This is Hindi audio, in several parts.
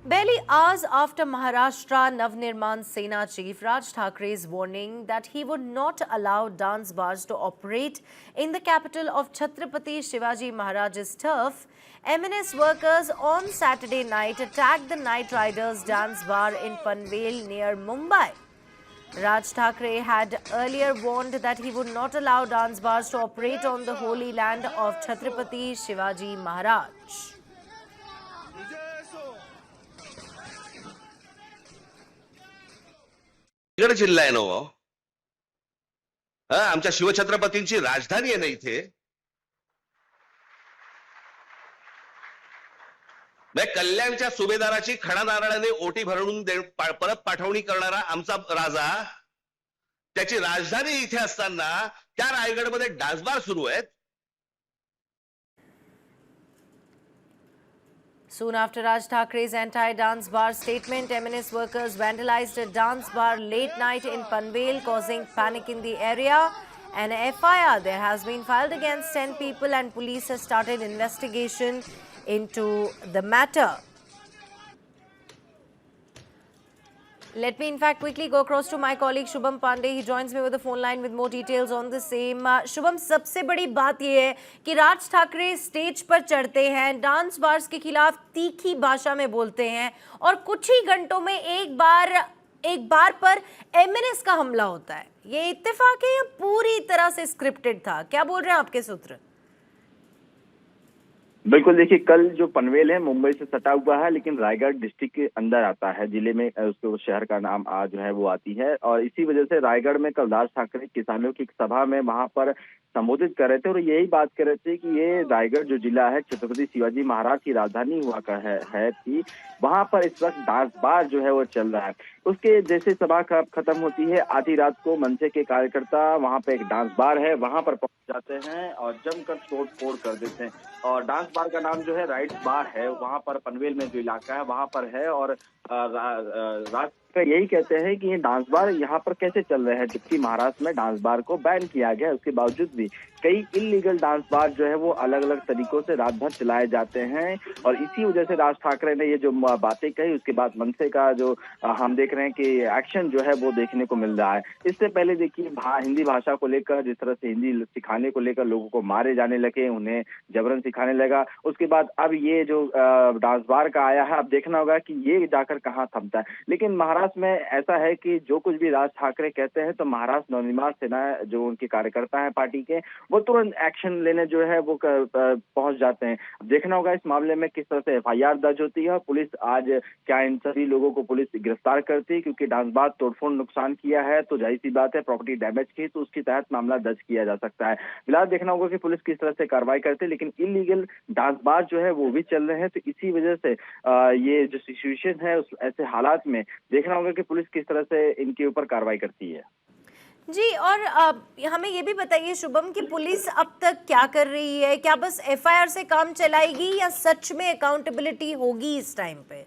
Barely hours after Maharashtra Navnirman Sena chief Raj Thakere's warning that he would not allow dance bars to operate in the capital of Chhatrapati Shivaji Maharaj's turf, MNS workers on Saturday night attacked the Night Riders dance bar in Panvel near Mumbai. Raj Thakere had earlier warned that he would not allow dance bars to operate on the holy land of Chhatrapati Shivaji Maharaj. Raigad जिल्हा आहे ना हो. आमच्या शिवछत्रपतींची राजधानी आहे ना इथे. कल्याणच्या सुभेदाराची खडा नारळाने ओटी भरून परत पाठवणी करणारा आमचा राजा, त्याची राजधानी इथे असताना त्या रायगडमध्ये डान्सबार सुरू आहेत. Soon after Raj Thakere's anti-dance bar statement, MNS workers vandalized a dance bar late night in Panvel, causing panic in the area. An FIR there has been filed against 10 people and police has started investigation into the matter. Let me in fact quickly go across to my colleague Shubham Pandey. He joins me with the phone line with more details on the same. Shubham, सबसे बड़ी बात ये है कि राज ठाकरे स्टेज पर चढ़ते हैं, डांस बार्स के खिलाफ तीखी भाषा में बोलते हैं और कुछ ही घंटों में एक बार पर एमएनएस का हमला होता है. ये इत्तेफाक है या पूरी तरह से स्क्रिप्टेड था? क्या बोल रहे हैं आपके सूत्र? बिल्कुल, देखिए कल जो पनवेल है मुंबई से सटा हुआ है, लेकिन रायगढ़ डिस्ट्रिक्ट के अंदर आता है, जिले में उसके शहर का नाम जो है वो आती है। और इसी वजह से रायगढ़ में कल राज ठाकरे किसानों की सभा में वहां पर संबोधित कर रहे थे और यही बात कर रहे थे कि ये रायगढ़ जो जिला है छत्रपति शिवाजी महाराज की राजधानी हुआ का है थी, वहां पर इस वक्त डांस बार जो है वो चल रहा है। उसके जैसे सभा खत्म होती है, आधी रात को मनसे के कार्यकर्ता वहां पे एक डांस बार है वहां पर पहुंच जाते हैं और जमकर तोड़ फोड़ कर देते हैं। और डांस बार का नाम जो है राइट्स बार है, वहां पर पनवेल में जो इलाका है वहां पर है। और राज यही कहते हैं कि ये डांस बार यहाँ पर कैसे चल रहे हैं, जबकि महाराष्ट्र में डांस बार को बैन किया गया, उसके बावजूद भी कई इलीगल डांस बार जो है वो अलग अलग तरीकों से रात भर चलाए जाते हैं। और इसी वजह से राज ठाकरे ने ये जो बातें कही, उसके बाद मनसे का जो हम देख रहे हैं कि एक्शन जो है वो देखने को मिल रहा है। इससे पहले देखिए हिंदी भाषा को लेकर जिस तरह से हिंदी सिखाने को लेकर लोगों को मारे जाने लगे, उन्हें जबरन सिखाने लगा, उसके बाद अब ये जो डांस बार का आया है, अब देखना होगा कि ये जाकर कहाँ थमता है। लेकिन महाराष्ट्र में ऐसा है कि जो कुछ भी राज ठाकरे कहते हैं तो महाराष्ट्र नवनिर्माण सेना जो उनके कार्यकर्ता हैं पार्टी के, वो तुरंत एक्शन लेने जो है वो पहुंच जाते हैं। देखना होगा इस मामले में किस तरह से एफआईआर दर्ज होती है और पुलिस आज क्या इन सभी लोगों को पुलिस गिरफ्तार करती है, क्योंकि डांस बार तोड़फोड़ नुकसान किया है तो जाहिर सी बात है प्रॉपर्टी डैमेज की, तो उसके तहत मामला दर्ज किया जा सकता है। फिलहाल देखना होगा कि पुलिस किस तरह से कार्रवाई करती है, लेकिन इलीगल डांस बार जो है वो भी चल रहे हैं, तो इसी वजह से ये जो सिचुएशन है उस ऐसे हालात में देखना होगा कि पुलिस किस तरह से इनके ऊपर कार्रवाई करती है। जी, और हमें ये भी बताइए शुभम कि पुलिस अब तक क्या कर रही है? क्या बस एफआईआर से काम चलाएगी या सच में अकाउंटेबिलिटी होगी इस टाइम पे?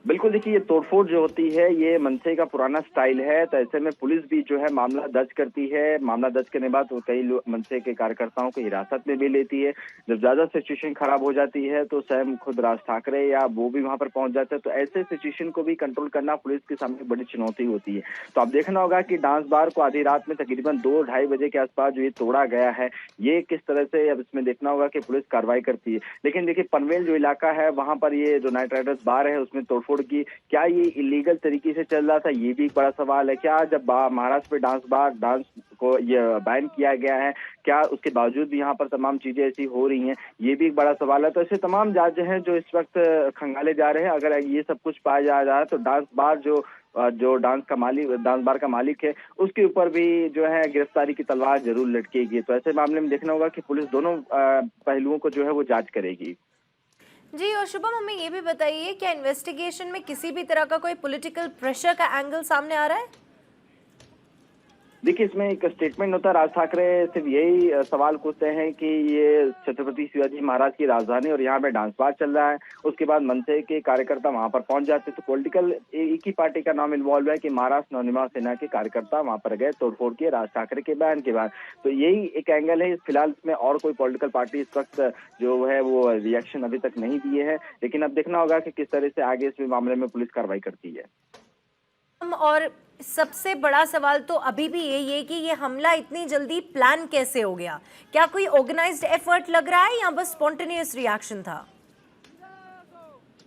बिल्कुल, देखिए ये तोड़फोड़ जो होती है ये मनसे का पुराना स्टाइल है, तो ऐसे में पुलिस भी जो है मामला दर्ज करती है। मामला दर्ज करने के बाद वो कई मनसे के कार्यकर्ताओं को हिरासत में भी लेती है। जब ज्यादा सिचुएशन खराब हो जाती है तो स्वयं खुद राज ठाकरे या वो भी वहां पर पहुंच जाते हैं। तो ऐसे सिचुएशन को भी कंट्रोल करना पुलिस के सामने बड़ी चुनौती होती है। तो अब देखना होगा कि डांस बार को आधी रात में तकरीबन 2-2:30 बजे के आसपास जो ये तोड़ा गया है, ये किस तरह से अब इसमें देखना होगा कि पुलिस कार्रवाई करती है। लेकिन देखिए पनवेल जो इलाका है वहां पर ये जो नाइट राइडर्स बार है उसमें तोड़फोड़ की, क्या ये इलीगल तरीके से चल रहा था, ये भी एक बड़ा सवाल है। क्या जब महाराष्ट्र में डांस को ये बैन किया गया है, क्या उसके बावजूद भी यहाँ पर तमाम चीजें ऐसी हो रही हैं, ये भी एक बड़ा सवाल है। तो ऐसे तमाम जांच हैं जो इस वक्त खंगाले जा रहे हैं। अगर ये सब कुछ पाया जा रहा है तो डांस बार जो डांस बार का मालिक है उसके ऊपर भी जो है गिरफ्तारी की तलवार जरूर लटकेगी। तो ऐसे मामले में देखना होगा कि पुलिस दोनों पहलुओं को जो है वो जांच करेगी। जी, और शुभम हमें ये भी बताइए, क्या इन्वेस्टिगेशन में किसी भी तरह का कोई पॉलिटिकल प्रेशर का एंगल सामने आ रहा है? देखिए, इसमें एक स्टेटमेंट होता है। राज ठाकरे सिर्फ यही सवाल पूछते हैं कि ये छत्रपति शिवाजी महाराज की राजधानी और यहाँ पे डांस बार चल रहा है। उसके बाद मनसे के कार्यकर्ता वहां पर पहुंच जाते, तो पॉलिटिकल एक ही पार्टी का नाम इन्वॉल्व है कि महाराष्ट्र नवनिर्माण सेना के कार्यकर्ता वहां पर गए तोड़फोड़ किए राज ठाकरे के बयान के बाद। तो यही एक एंगल है। फिलहाल इसमें और कोई पॉलिटिकल पार्टी इस वक्त जो है वो रिएक्शन अभी तक नहीं दिए है, लेकिन अब देखना होगा कि किस तरह से आगे इस मामले में पुलिस कार्रवाई करती है। और सबसे बड़ा सवाल तो अभी भी यही है कि ये हमला इतनी जल्दी प्लान कैसे हो गया? क्या कोई ऑर्गेनाइज्ड एफर्ट लग रहा है या बस स्पॉन्टेनियस रिएक्शन था?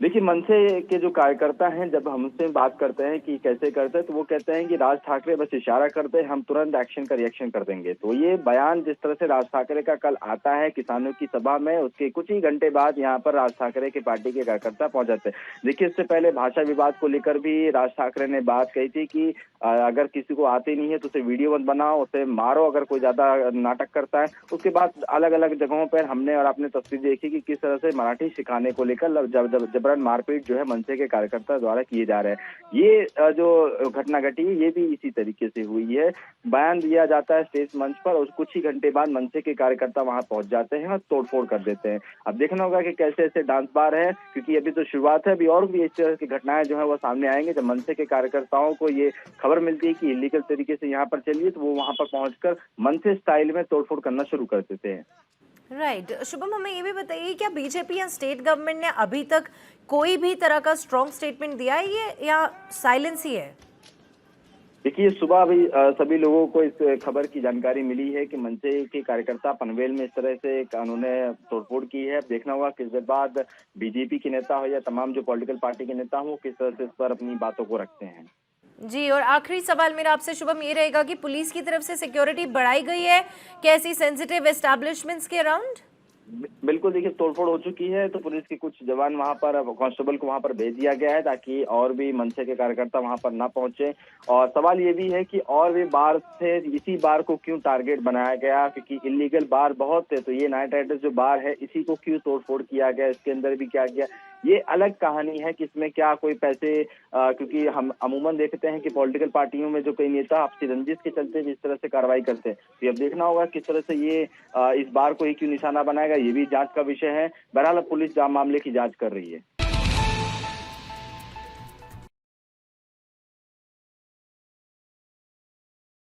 देखिए, मनसे के जो कार्यकर्ता हैं जब हमसे बात करते हैं कि कैसे करते हैं, तो वो कहते हैं कि राज ठाकरे बस इशारा करते हैं, हम तुरंत एक्शन का रिएक्शन कर देंगे। तो ये बयान जिस तरह से राज ठाकरे का कल आता है किसानों की सभा में, उसके कुछ ही घंटे बाद यहाँ पर राज ठाकरे की पार्टी के कार्यकर्ता पहुंच जाते हैं। देखिए, इससे पहले भाषा विवाद को लेकर भी राज ठाकरे ने बात कही थी कि अगर किसी को आती नहीं है तो उसे वीडियो मत बनाओ, उसे मारो अगर कोई ज्यादा नाटक करता है। उसके बाद अलग अलग जगहों पर हमने और आपने तस्वीर देखी कि किस तरह से मराठी सिखाने को लेकर जबरन मारपीट जो है मनसे के कार्यकर्ता द्वारा किए जा रहे हैं। ये जो घटना घटी ये भी इसी तरीके से हुई है। बयान दिया जाता है स्टेज मंच पर और कुछ ही घंटे बाद मनसे के कार्यकर्ता वहां पहुंच जाते हैं और तोड़फोड़ कर देते हैं। अब देखना होगा कि कैसे ऐसे डांस बार है, क्योंकि अभी तो शुरुआत है, अभी और भी इस तरह की घटनाएं जो है वो सामने आएंगे। जब मनसे के कार्यकर्ताओं को ये खबर मिलती है कि इलीगल तरीके से यहाँ पर चलिए, तो वो वहां पर पहुंचकर मनसे स्टाइल में तोड़फोड़ करना शुरू कर देते हैं। राइट। शुभम, हमें ये भी बताइए, क्या बीजेपी या स्टेट गवर्नमेंट ने अभी तक कोई भी तरह का स्ट्रॉन्ग स्टेटमेंट दिया है ये या साइलेंस ही है? देखिए, सुबह अभी सभी लोगों को इस खबर की जानकारी मिली है कि मनसे के कार्यकर्ता पनवेल में इस तरह से उन्होंने तोड़फोड़ की है। देखना होगा कि इसके बाद बीजेपी के नेता हो या तमाम जो पॉलिटिकल पार्टी के नेता हो किस तरह से इस पर अपनी बातों को रखते हैं। जी, और आखिरी सवाल मेरा आपसे शुभम ये रहेगा कि पुलिस की तरफ से सिक्योरिटी बढ़ाई गई है कैसी सेंसिटिव एस्टैब्लिशमेंट्स के अराउंड? बिल्कुल, देखिए, तोड़फोड़ हो चुकी है तो पुलिस के कुछ जवान वहां पर, कांस्टेबल को वहां पर भेज दिया गया है ताकि और भी मनसे के कार्यकर्ता वहां पर ना पहुंचे। और सवाल ये भी है कि और भी बार थे, इसी बार को क्यों टारगेट बनाया गया, क्योंकि इलीगल बार बहुत थे, तो ये नाइट राइडर्स जो बार है इसी को क्यों तोड़फोड़ किया गया, इसके अंदर भी क्या किया, ये अलग कहानी है कि इसमें क्या कोई पैसे, क्योंकि हम अमूमन देखते हैं कि पॉलिटिकल पार्टियों में जो कई नेता आपसी रंजिश के चलते भी इस तरह से कार्रवाई करते हैं। तो अब देखना होगा किस तरह से ये इस बार को ही क्यों निशाना बनाएगा, ये भी जांच का विषय है। बहरहाल पुलिस मामले की जांच कर रही है।